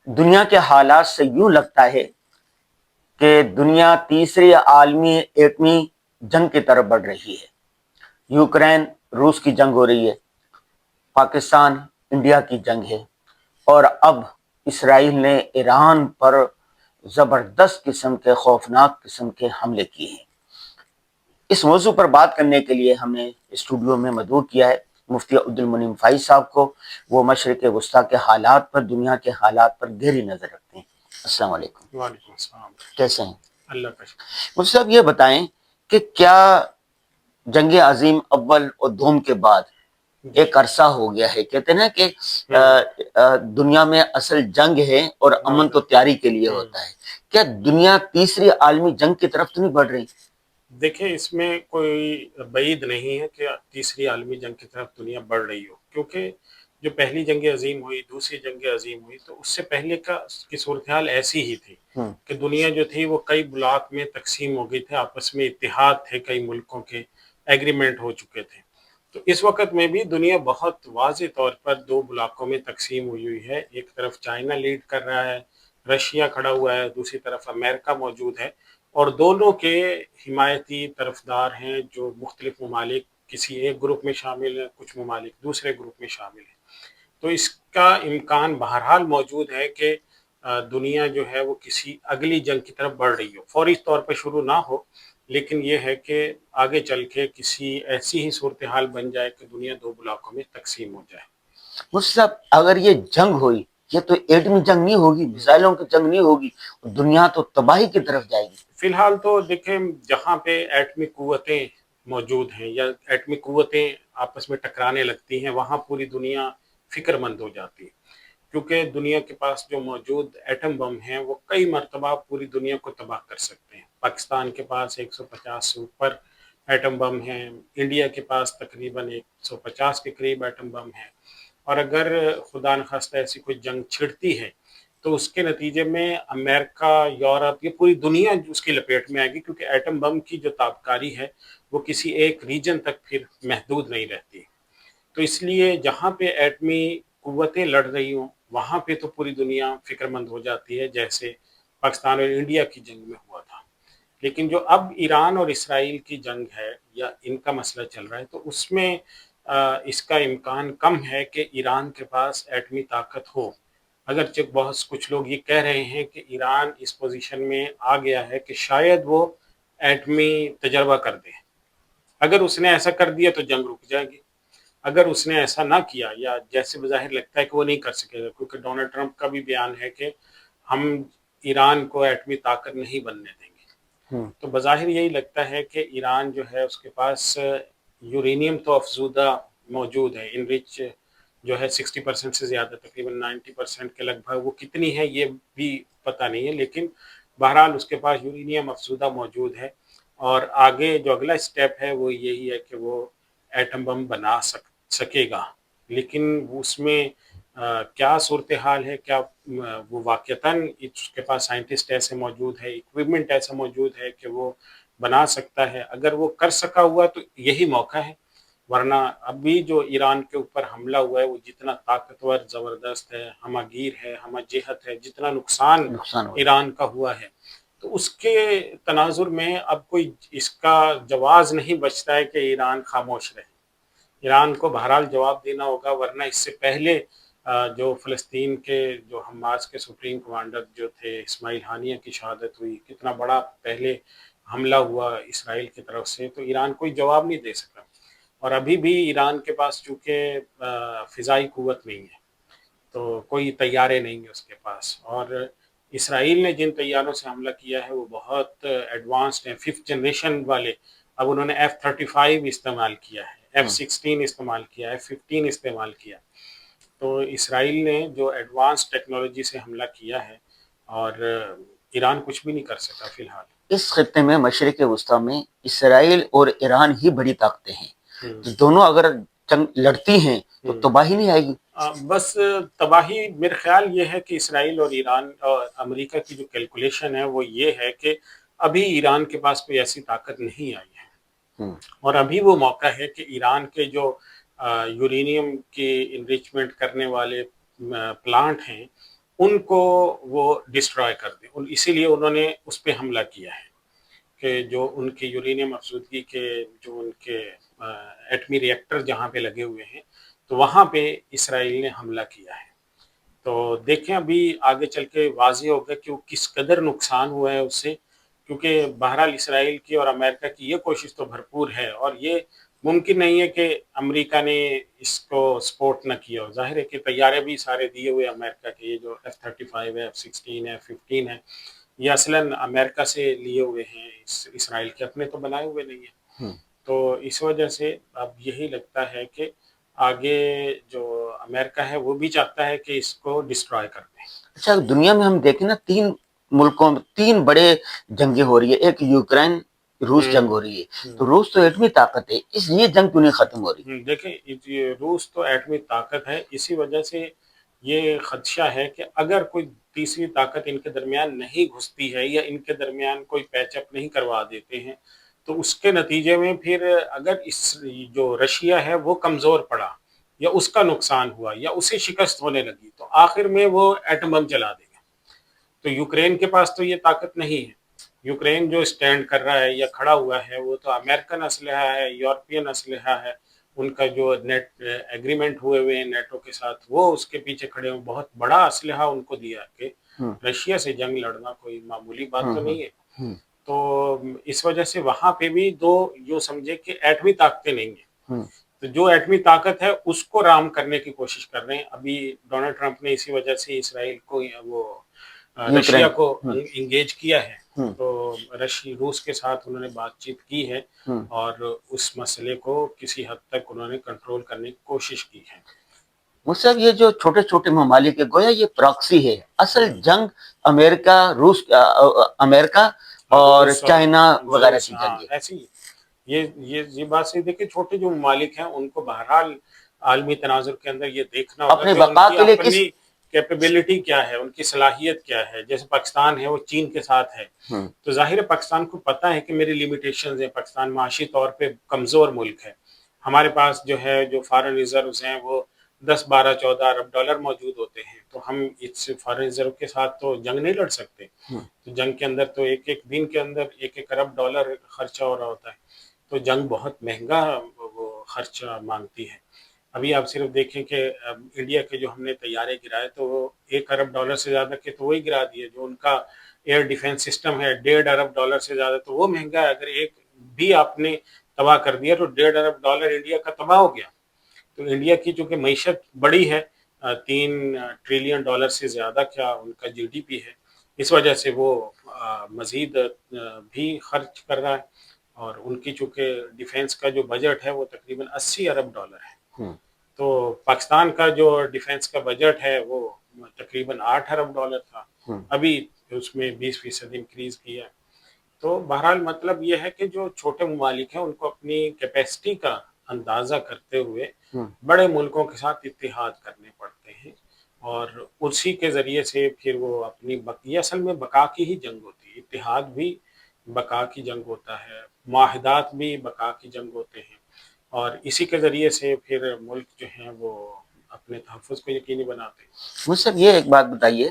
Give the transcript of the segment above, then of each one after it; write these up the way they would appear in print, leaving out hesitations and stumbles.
دنیا کے حالات سے یوں لگتا ہے کہ دنیا تیسری عالمی ایٹمی جنگ کی طرف بڑھ رہی ہے۔ یوکرین روس کی جنگ ہو رہی ہے، پاکستان انڈیا کی جنگ ہے، اور اب اسرائیل نے ایران پر زبردست قسم کے خوفناک قسم کے حملے کیے ہیں۔ اس موضوع پر بات کرنے کے لیے ہم نے اسٹوڈیو میں مدعو کیا ہے مفتی عبدالمنعم فائز صاحب کو۔ وہ مشرق وسطیٰ کے حالات پر، دنیا کے حالات پر گہری نظر رکھتے ہیں۔ السلام علیکم۔ وعلیکم السلام۔ کیسے ہیں؟ اللہ کا شکر۔ مفتی صاحب یہ بتائیں کہ کیا جنگ عظیم اول اور دوم کے بعد ایک عرصہ ہو گیا ہے، کہتے ہیں نا کہ دنیا میں اصل جنگ ہے اور امن تو تیاری کے لیے ہوتا ہے، کیا دنیا تیسری عالمی جنگ کی طرف تو نہیں بڑھ رہی؟ دیکھیں، اس میں کوئی بعید نہیں ہے کہ تیسری عالمی جنگ کی طرف دنیا بڑھ رہی ہو، کیونکہ جو پہلی جنگ عظیم ہوئی، دوسری جنگ عظیم ہوئی، تو اس سے پہلے کی صورتحال ایسی ہی تھی کہ دنیا جو تھی وہ کئی بلاک میں تقسیم ہو گئی تھی، آپس میں اتحاد تھے، کئی ملکوں کے ایگریمنٹ ہو چکے تھے۔ تو اس وقت میں بھی دنیا بہت واضح طور پر دو بلاکوں میں تقسیم ہوئی ہے۔ ایک طرف چائنا لیڈ کر رہا ہے، رشیا کھڑا ہوا ہے، دوسری طرف امریکہ موجود ہے، اور دونوں کے حمایتی طرفدار ہیں جو مختلف ممالک کسی ایک گروپ میں شامل ہیں، کچھ ممالک دوسرے گروپ میں شامل ہیں۔ تو اس کا امکان بہرحال موجود ہے کہ دنیا جو ہے وہ کسی اگلی جنگ کی طرف بڑھ رہی ہو، فوری طور پہ شروع نہ ہو، لیکن یہ ہے کہ آگے چل کے کسی ایسی ہی صورتحال بن جائے کہ دنیا دو بلاکوں میں تقسیم ہو جائے۔ مطلب اگر یہ جنگ ہوئی، یہ تو ایٹمی جنگ نہیں ہوگی، میزائلوں کی جنگ نہیں ہوگی، دنیا تو تباہی کی طرف جائے گی۔ فی الحال تو دیکھیں، جہاں پہ ایٹمی قوتیں موجود ہیں یا ایٹمی قوتیں آپس میں ٹکرانے لگتی ہیں، وہاں پوری دنیا فکر مند ہو جاتی ہے، کیونکہ دنیا کے پاس جو موجود ایٹم بم ہیں وہ کئی مرتبہ پوری دنیا کو تباہ کر سکتے ہیں۔ پاکستان کے پاس 150 سے اوپر ایٹم بم ہیں، انڈیا کے پاس تقریباً 150 کے قریب ایٹم بم ہیں، اور اگر خدا نخواستہ ایسی کوئی جنگ چھڑتی ہے تو اس کے نتیجے میں امریکہ، یورپ، یہ پوری دنیا اس کی لپیٹ میں آئے گی، کیونکہ ایٹم بم کی جو تابکاری ہے وہ کسی ایک ریجن تک پھر محدود نہیں رہتی۔ تو اس لیے جہاں پہ ایٹمی قوتیں لڑ رہی ہوں وہاں پہ تو پوری دنیا فکر مند ہو جاتی ہے، جیسے پاکستان اور انڈیا کی جنگ میں ہوا تھا۔ لیکن جو اب ایران اور اسرائیل کی جنگ ہے یا ان کا مسئلہ چل رہا ہے، تو اس میں اس کا امکان کم ہے کہ ایران کے پاس ایٹمی طاقت ہو، اگرچہ بہت کچھ لوگ یہ کہہ رہے ہیں کہ ایران اس پوزیشن میں آ گیا ہے کہ شاید وہ ایٹمی تجربہ کر دے۔ اگر اس نے ایسا کر دیا تو جنگ رک جائے گی، اگر اس نے ایسا نہ کیا، یا جیسے بظاہر لگتا ہے کہ وہ نہیں کر سکے گا، کیونکہ ڈونلڈ ٹرمپ کا بھی بیان ہے کہ ہم ایران کو ایٹمی طاقت نہیں بننے دیں گے، تو بظاہر یہی لگتا ہے کہ ایران جو ہے اس کے پاس یورینیم تو افزودہ موجود ہے، انرچ جو ہے 60% سے زیادہ، تقریباً 90% کے لگ بھگ، وہ کتنی ہے یہ بھی پتہ نہیں ہے، لیکن بہرحال اس کے پاس یورینیم افزودہ موجود ہے، اور آگے جو اگلا سٹیپ ہے وہ یہی ہے کہ وہ ایٹم بم بنا سکے گا۔ لیکن اس میں کیا صورتحال ہے، کیا وہ واقعتاً اس کے پاس سائنٹسٹ ایسے موجود ہے، اکوپمنٹ ایسا موجود ہے کہ وہ بنا سکتا ہے، اگر وہ کر سکا ہوا تو یہی موقع ہے، ورنہ ابھی جو ایران کے اوپر حملہ ہوا ہے وہ جتنا طاقتور، زبردست ہے، ہمہ گیر ہے، ہمہ جہت ہے، جتنا نقصان ایران کا ہوا ہے، تو اس کے تناظر میں اب کوئی اس کا جواز نہیں بچتا ہے کہ ایران خاموش رہے۔ ایران کو بہرحال جواب دینا ہوگا، ورنہ اس سے پہلے جو فلسطین کے جو حماس کے سپریم کمانڈر جو تھے، اسماعیل ہانیہ کی شہادت ہوئی، کتنا بڑا پہلے حملہ ہوا اسرائیل کی طرف سے، تو ایران کوئی جواب نہیں دے سکا، اور ابھی بھی ایران کے پاس چونکہ فضائی قوت نہیں ہے، تو کوئی طیارے نہیں ہیں اس کے پاس، اور اسرائیل نے جن طیاروں سے حملہ کیا ہے وہ بہت ایڈوانسڈ ہیں، 5th جنریشن والے۔ اب انہوں نے F-35 استعمال کیا ہے، F-16 استعمال کیا ہے، F-15 استعمال کیا، تو اسرائیل نے جو ایڈوانس ٹیکنالوجی سے حملہ کیا ہے، اور ایران کچھ بھی نہیں کر سکا فی الحال۔ اس خطے میں مشرق وسطیٰ میں اسرائیل اور ایران ہی بڑی طاقتیں ہیں، تو دونوں اگر جنگ لڑتی ہیں تو تباہی نہیں آئے گی؟ بس تباہی میرے خیال یہ ہے کہ اسرائیل اور ایران اور امریکہ کی جو کیلکولیشن ہے وہ یہ ہے کہ ابھی ایران کے پاس کوئی ایسی طاقت نہیں آئی ہے، اور ابھی وہ موقع ہے کہ ایران کے جو یورینیم کی انریچمنٹ کرنے والے پلانٹ ہیں ان کو وہ ڈسٹرائے کر دیں. اسی لیے انہوں نے اس پہ حملہ کیا ہے کہ جو ان کے یورینیم افزودگی کے جو ان کے ایٹمی ری ایکٹر جہاں پہ لگے ہوئے ہیں تو وہاں پہ اسرائیل نے حملہ کیا ہے. تو دیکھیں ابھی آگے چل کے واضح ہوگا کہ وہ کس قدر نقصان ہوا ہے اس سے، کیونکہ بہرحال اسرائیل کی اور امریکہ کی یہ کوشش تو بھرپور ہے، اور یہ ممکن نہیں ہے کہ امریکہ نے اس کو سپورٹ نہ کیا ہو. ظاہر ہے کہ طیارے بھی سارے دیے ہوئے امریکہ کے، یہ جو F-35 ہے، F-16 ہے، F-15 ہے، یہ اصلاً امریکہ سے لیے ہوئے ہیں، اسرائیل کے اپنے تو بنائے ہوئے نہیں ہیں. تو اس وجہ سے اب یہی لگتا ہے کہ آگے جو امریکہ ہے وہ بھی چاہتا ہے کہ اس کو ڈسٹرائے کر دیں. اچھا، دنیا میں ہم دیکھیں نا، 3 ملکوں میں 3 بڑے جنگیں ہو رہی ہے. ایک یوکرین روس جنگ ہو رہی ہے، تو روس تو ایٹمی طاقت ہے، یہ جنگ کیوں نہیں ختم ہو رہی؟ دیکھیں یہ روس تو ایٹمی طاقت ہے، اسی وجہ سے یہ خدشہ ہے کہ اگر کوئی تیسری طاقت ان کے درمیان نہیں گھستی ہے یا ان کے درمیان کوئی پیچ اپ نہیں کروا دیتے ہیں تو اس کے نتیجے میں پھر اگر اس جو رشیا ہے وہ کمزور پڑا یا اس کا نقصان ہوا یا اسے شکست ہونے لگی تو آخر میں وہ ایٹم بم چلا دے گا. تو یوکرین کے پاس تو یہ طاقت نہیں ہے. یوکرین جو اسٹینڈ کر رہا ہے یا کھڑا ہوا ہے وہ تو امریکن اسلحہ ہے، یورپین اسلحہ ہے، ان کا جو نیٹ ایگریمنٹ ہوئے ہیں نیٹو کے ساتھ وہ اس کے پیچھے کھڑے ہیں. بہت بڑا اسلحہ ان کو دیا کہ رشیا سے جنگ لڑنا کوئی معمولی بات تو نہیں ہے. تو اس وجہ سے وہاں پہ بھی دو یوں سمجھے کہ ایٹمی طاقتیں نہیں ہیں. تو جو ایٹمی طاقت ہے اس کو رام کرنے کی کوشش کر رہے ہیں. ابھی ڈونلڈ ٹرمپ نے اسی وجہ سے اسرائیل کو وہ رشیا کو انگیج کیا ہے. تو روس کے ساتھ انہوں نے بات چیت کی ہے اور اس مسئلے کو کسی حد تک انہوں نے کنٹرول کرنے کی کوشش کی ہے. مصعب، یہ جو چھوٹے چھوٹے ممالک ہے، گویا یہ پراکسی ہے. اصل جنگ امریکہ روس امریکہ اور چائنا وغیرہ کی جنگ ہے. ایسی یہ بات صحیح. دیکھیں چھوٹے جو ممالک ہیں ان کو بہرحال عالمی تناظر کے اندر یہ دیکھنا ہوگا اپنے کہ بقا ان کی کے لیے اپنی کیپیبلٹی کیا ہے، ان کی صلاحیت کیا ہے. جیسے پاکستان ہے وہ چین کے ساتھ ہے تو ظاہر ہے پاکستان کو پتہ ہے کہ میری لیمیٹیشنز ہیں. پاکستان معاشی طور پہ کمزور ملک ہے. ہمارے پاس جو ہے جو فارن ریزروز ہیں وہ 10 12 14 ارب ڈالر موجود ہوتے ہیں. تو ہم اس فارن ریزرو کے ساتھ تو جنگ نہیں لڑ سکتے. تو جنگ کے اندر تو ایک دن کے اندر 1 ارب ڈالر خرچہ ہو رہا ہوتا ہے. تو جنگ بہت مہنگا وہ خرچہ مانگتی ہے. ابھی آپ صرف دیکھیں کہ انڈیا کے جو ہم نے طیارے گرائے تو وہ 1 ارب ڈالر سے زیادہ کے تو وہی گرا دیے. جو ان کا ایئر ڈیفنس سسٹم ہے 1.5 ارب ڈالر سے زیادہ تو وہ مہنگا ہے. اگر ایک بھی آپ نے تباہ کر دیا تو 1.5 ارب ڈالر انڈیا کا تباہ ہو گیا. تو انڈیا کی چونکہ معیشت بڑی ہے، 3 ٹریلین ڈالر سے زیادہ کیا ان کا جی ڈی پی ہے، اس وجہ سے وہ مزید بھی خرچ کر رہا ہے. اور ان کی چونکہ ڈیفنس کا جو بجٹ ہے وہ تقریباً 80 ارب ڈالر ہے. تو پاکستان کا جو ڈیفنس کا بجٹ ہے وہ تقریباً 8 ارب ڈالر تھا. ابھی اس میں 20% انکریز کیا ہے. تو بہرحال مطلب یہ ہے کہ جو چھوٹے ممالک ہیں ان کو اپنی کیپیسٹی کا اندازہ کرتے ہوئے بڑے ملکوں کے ساتھ اتحاد کرنے پڑتے ہیں اور اسی کے ذریعے سے پھر وہ اپنی یہ اصل میں بقا کی ہی جنگ ہوتی ہے. اتحاد بھی بقا کی جنگ ہوتا ہے، معاہدات بھی بقا کی جنگ ہوتے ہیں اور اسی کے ذریعے سے پھر ملک جو ہیں وہ اپنے تحفظ کو یقینی بناتے ہیں. مجھ سے یہ ایک بات بتائیے،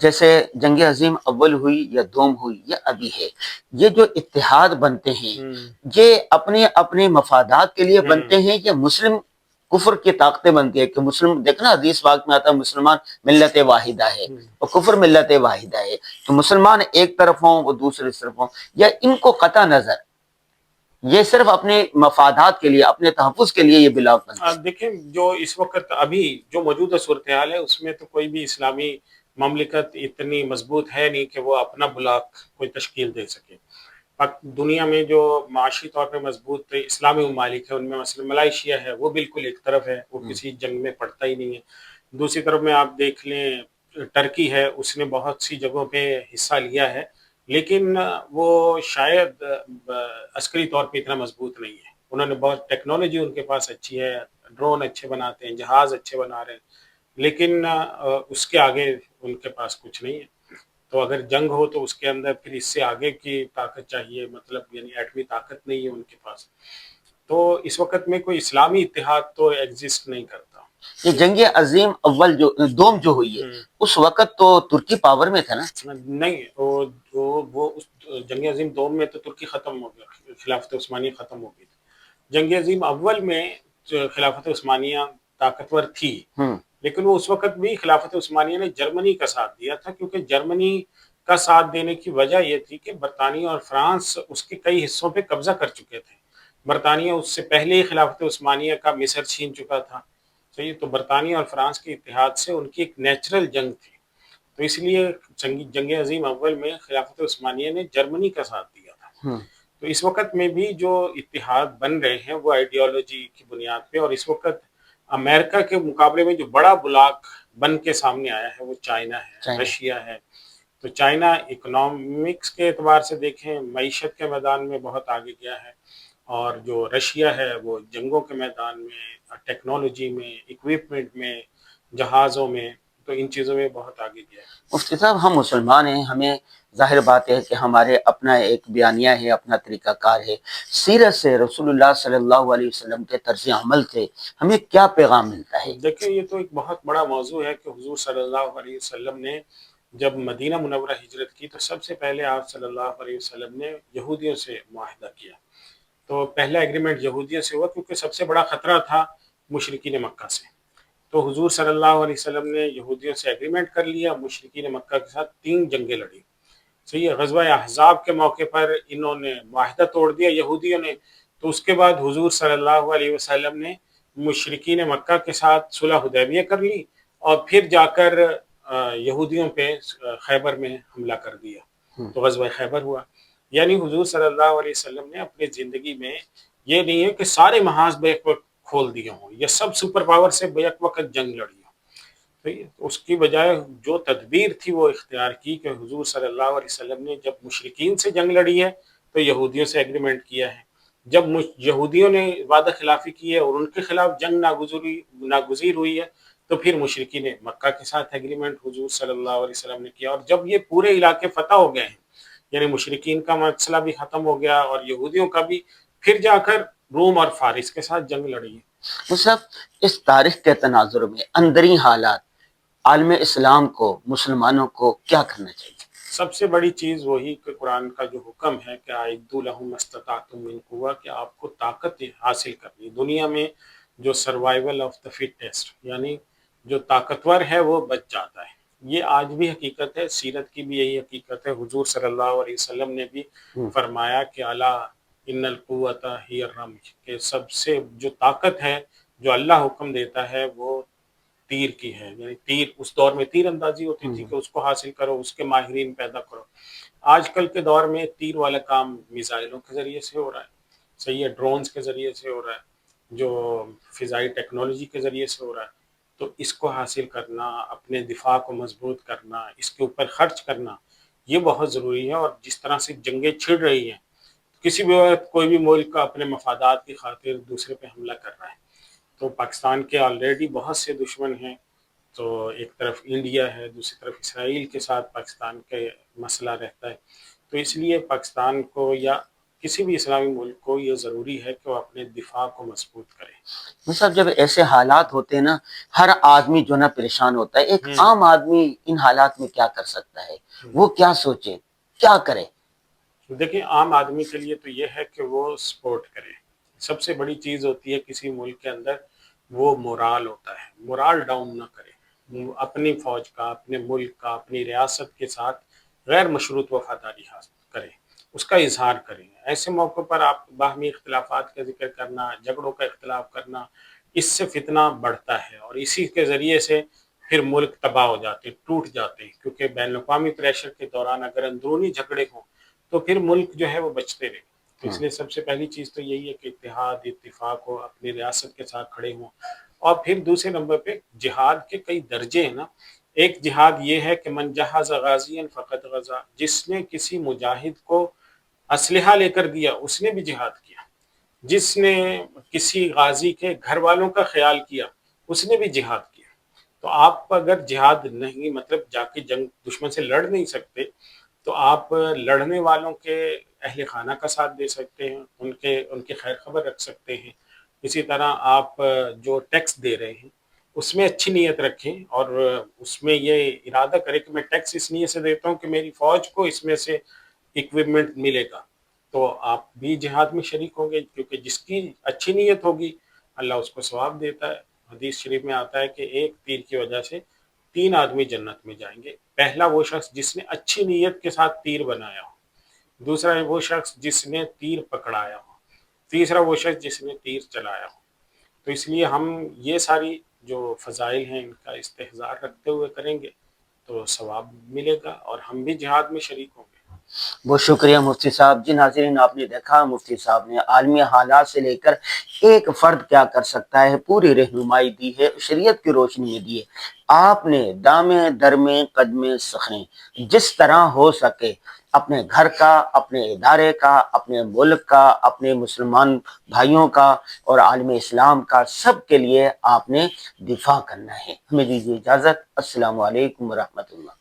جیسے جنگ عظیم اول ہوئی یا دوم ہوئی یا ابھی ہے، یہ جو اتحاد بنتے ہیں یہ اپنے اپنے مفادات کے لیے بنتے ہیں یا مسلم کفر کی طاقتیں بنتی ہے؟ کہ مسلم دیکھنا حدیث پاک میں آتا ہے مسلمان ملت واحدہ ہے اور کفر ملت واحدہ ہے. تو مسلمان ایک طرف ہوں وہ دوسرے طرف ہوں، یا ان کو قطع نظر یہ صرف اپنے مفادات کے لیے اپنے تحفظ کے لیے یہ بلاک بنتے ہیں؟ دیکھیں جو اس وقت ابھی جو موجودہ صورتحال ہے اس میں تو کوئی بھی اسلامی مملکت اتنی مضبوط ہے نہیں کہ وہ اپنا بلاک کوئی تشکیل دے سکے. دنیا میں جو معاشی طور پہ مضبوط اسلامی ممالک ہیں ان میں مثلا ملائیشیا ہے وہ بالکل ایک طرف ہے، وہ کسی جنگ میں پڑتا ہی نہیں ہے. دوسری طرف میں آپ دیکھ لیں ٹرکی ہے، اس نے بہت سی جگہوں پہ حصہ لیا ہے لیکن وہ شاید عسکری طور پہ اتنا مضبوط نہیں ہے. انہوں نے بہت ٹیکنالوجی ان کے پاس اچھی ہے، ڈرون اچھے بناتے ہیں، جہاز اچھے بنا رہے ہیں لیکن اس کے آگے ان کے پاس کچھ نہیں ہے. تو اگر جنگ ہو تو اس کے اندر پھر اس سے آگے کی طاقت چاہیے، مطلب یعنی ایٹمی طاقت نہیں ہے ان کے پاس. تو اس وقت میں کوئی اسلامی اتحاد تو ایگزسٹ نہیں کرتا. یہ جنگ عظیم اول جو دوم جو ہوئی ہے اس وقت تو ترکی پاور میں تھا نا؟ نہیں، وہ اس جنگ عظیم دوم میں تو ترکی ختم ہو گیا، خلافت عثمانیہ ختم ہو گئی تھی۔ جنگ عظیم اول میں جو خلافت عثمانیہ طاقتور تھی، لیکن وہ اس وقت بھی خلافت عثمانیہ نے جرمنی کا ساتھ دیا تھا، کیونکہ جرمنی کا ساتھ دینے کی وجہ یہ تھی کہ برطانیہ اور فرانس اس کے کئی حصوں پہ قبضہ کر چکے تھے۔ برطانیہ اس سے پہلے ہی خلافت عثمانیہ کا مصر چھین چکا تھا، صحیح، تو برطانیہ اور فرانس کے اتحاد سے ان کی ایک نیچرل جنگ تھی، تو اس لیے جنگ عظیم اول میں خلافت عثمانیہ نے جرمنی کا ساتھ دیا تھا۔ تو اس وقت میں بھی جو اتحاد بن رہے ہیں وہ آئیڈیالوجی کی بنیاد پہ، اور اس وقت امریکہ کے مقابلے میں جو بڑا بلاک بن کے سامنے آیا ہے وہ چائنا ہے، رشیا ہے۔ تو چائنا اکنامکس کے اعتبار سے دیکھیں، معیشت کے میدان میں بہت آگے گیا ہے، اور جو رشیا ہے وہ جنگوں کے میدان میں، ٹیکنالوجی میں، اکوپمنٹ میں، جہازوں میں، تو ان چیزوں میں بہت آگے گیا ہے۔ مفتی صاحب، ہم مسلمان ہیں، ہمیں ظاہر بات ہے کہ ہمارے اپنا ایک بیانیہ ہے، اپنا طریقہ کار ہے۔ سیرت سے، رسول اللہ صلی اللہ علیہ وسلم کے طرز عمل سے ہمیں کیا پیغام ملتا ہے؟ دیکھیں، یہ تو ایک بہت بڑا موضوع ہے کہ حضور صلی اللہ علیہ وسلم نے جب مدینہ منورہ ہجرت کی تو سب سے پہلے آپ صلی اللہ علیہ وسلم نے یہودیوں سے معاہدہ کیا۔ تو پہلا ایگریمنٹ یہودیوں سے ہوا، کیونکہ سب سے بڑا خطرہ تھا مشرکین مکہ سے۔ تو حضور صلی اللہ علیہ وسلم نے یہودیوں سے ایگریمنٹ کر لیا، مشرکین مکہ کے ساتھ 3 جنگیں لڑی، صحیح ہے۔ غزوہ احزاب کے موقع پر انہوں نے معاہدہ توڑ دیا یہودیوں نے، تو اس کے بعد حضور صلی اللہ علیہ وسلم نے مشرکین مکہ کے ساتھ صلح حدیبیہ کر لی، اور پھر جا کر یہودیوں پہ خیبر میں حملہ کر دیا، تو غزوہ خیبر ہوا۔ یعنی حضور صلی اللہ علیہ وسلم نے اپنی زندگی میں یہ نہیں ہے کہ سارے محاذ بیک وقت کھول دیے ہوں یا سب سپر پاور سے بیک وقت جنگ لڑی ہو، اس کی بجائے جو تدبیر تھی وہ اختیار کی کہ حضور صلی اللہ علیہ وسلم نے جب مشرکین سے جنگ لڑی ہے تو یہودیوں سے ایگریمنٹ کیا ہے، جب یہودیوں نے وعدہ خلافی کی ہے اور ان کے خلاف جنگ ناگزیر ہوئی ہے تو پھر مشرکین مکہ کے ساتھ ایگریمنٹ حضور صلی اللہ علیہ وسلم نے کیا، اور جب یہ پورے علاقے فتح ہو گئے ہیں، یعنی مشرکین کا مسئلہ بھی ختم ہو گیا اور یہودیوں کا بھی، پھر جا کر روم اور فارس کے ساتھ جنگ لڑی ہے۔ مصعب، اس تاریخ کے تناظر میں اندری حالات عالم اسلام کو، مسلمانوں کو کیا کرنا چاہیے؟ سب سے بڑی چیز وہی کہ قرآن کا جو حکم ہے کہ اعدوا لہم ما استطعتم من قوہ، کہ آپ کو طاقت حاصل کرنی دنیا میں، جو سروائیول آف دا فٹیسٹ، یعنی جو طاقتور ہے وہ بچ جاتا ہے۔ یہ آج بھی حقیقت ہے، سیرت کی بھی یہی حقیقت ہے۔ حضور صلی اللہ علیہ وسلم نے بھی فرمایا کہ الا ان القوۃ ہی الرمی، کہ سب سے جو طاقت ہے جو اللہ حکم دیتا ہے وہ تیر کی ہے، یعنی تیر، اس دور میں تیر اندازی ہوتی تھی کہ اس کو حاصل کرو، اس کے ماہرین پیدا کرو۔ آج کل کے دور میں تیر والا کام میزائلوں کے ذریعے سے ہو رہا ہے، صحیح ہے، ڈرونز کے ذریعے سے ہو رہا ہے، جو فضائی ٹیکنالوجی کے ذریعے سے ہو رہا ہے۔ تو اس کو حاصل کرنا، اپنے دفاع کو مضبوط کرنا، اس کے اوپر خرچ کرنا، یہ بہت ضروری ہے۔ اور جس طرح سے جنگیں چھڑ رہی ہیں، کسی بھی وقت کوئی بھی ملک اپنے مفادات کی خاطر دوسرے پہ حملہ کر رہا ہے، تو پاکستان کے آلریڈی بہت سے دشمن ہیں، تو ایک طرف انڈیا ہے، دوسری طرف اسرائیل کے ساتھ پاکستان کے مسئلہ رہتا ہے، تو اس لیے پاکستان کو یا کسی بھی اسلامی ملک کو یہ ضروری ہے کہ وہ اپنے دفاع کو مضبوط کرے۔ مصعب، جب ایسے حالات ہوتے ہیں نا، ہر آدمی جو نا پریشان ہوتا ہے، ایک عام آدمی ان حالات میں کیا کر سکتا ہے؟ وہ کیا سوچے، کیا کرے؟ دیکھیں، عام آدمی کے لیے تو یہ ہے کہ وہ سپورٹ کرے۔ سب سے بڑی چیز ہوتی ہے کسی ملک کے اندر، وہ مورال ہوتا ہے، مورال ڈاؤن نہ کرے، اپنی فوج کا، اپنے ملک کا، اپنی ریاست کے ساتھ غیر مشروط وفاداری حاصل کرے، اس کا اظہار کریں۔ ایسے موقع پر آپ باہمی اختلافات کا ذکر کرنا، جھگڑوں کا اختلاف کرنا، اس سے فتنہ بڑھتا ہے، اور اسی کے ذریعے سے پھر ملک تباہ ہو جاتے، ٹوٹ جاتے ہیں، کیونکہ بین الاقوامی پریشر کے دوران اگر اندرونی جھگڑے ہوں تو پھر ملک جو ہے وہ بچتے رہے۔ تو اس لیے سب سے پہلی چیز تو یہی ہے کہ اتحاد، اتفاق ہو، اپنی ریاست کے ساتھ کھڑے ہوں۔ اور پھر دوسرے نمبر پہ جہاد کے کئی درجے ہیں نا۔ ایک جہاد یہ ہے کہ من جہز غازیا فقد غزا، جس نے کسی مجاہد کو اسلحہ لے کر دیا اس نے بھی جہاد کیا، جس نے کسی غازی کے گھر والوں کا خیال کیا اس نے بھی جہاد کیا۔ تو آپ اگر جہاد نہیں، مطلب جا کے جنگ دشمن سے لڑ نہیں سکتے، تو آپ لڑنے والوں کے اہل خانہ کا ساتھ دے سکتے ہیں، ان کے خیر خبر رکھ سکتے ہیں۔ اسی طرح آپ جو ٹیکس دے رہے ہیں اس میں اچھی نیت رکھیں اور اس میں یہ ارادہ کریں کہ میں ٹیکس اس نیت سے دیتا ہوں کہ میری فوج کو اس میں سے اکوپمنٹ ملے گا، تو آپ بھی جہاد میں شریک ہوں گے، کیونکہ جس کی اچھی نیت ہوگی اللہ اس کو ثواب دیتا ہے۔ حدیث شریف میں آتا ہے کہ ایک تیر کی وجہ سے 3 آدمی جنت میں جائیں گے۔ پہلا وہ شخص جس نے اچھی نیت کے ساتھ تیر بنایا ہو، دوسرا وہ شخص جس نے تیر پکڑایا ہو، تیسرا وہ شخص جس نے تیر چلایا ہو۔ تو اس لیے ہم یہ ساری جو فضائل ہیں ان کا استحضار رکھتے ہوئے کریں گے تو ثواب ملے گا اور ہم بھی جہاد میں شریک ہوں گے۔ بہت شکریہ مفتی صاحب۔ جی ناظرین، آپ نے دیکھا مفتی صاحب نے عالمی حالات سے لے کر ایک فرد کیا کر سکتا ہے پوری رہنمائی دی ہے، شریعت کی روشنی میں دی ہے۔ آپ نے دامیں درمیں قدمیں سخیں جس طرح ہو سکے اپنے گھر کا، اپنے ادارے کا، اپنے ملک کا، اپنے مسلمان بھائیوں کا اور عالم اسلام کا، سب کے لیے آپ نے دفاع کرنا ہے۔ ہمیں دیجیے اجازت۔ السلام علیکم ورحمۃ اللہ۔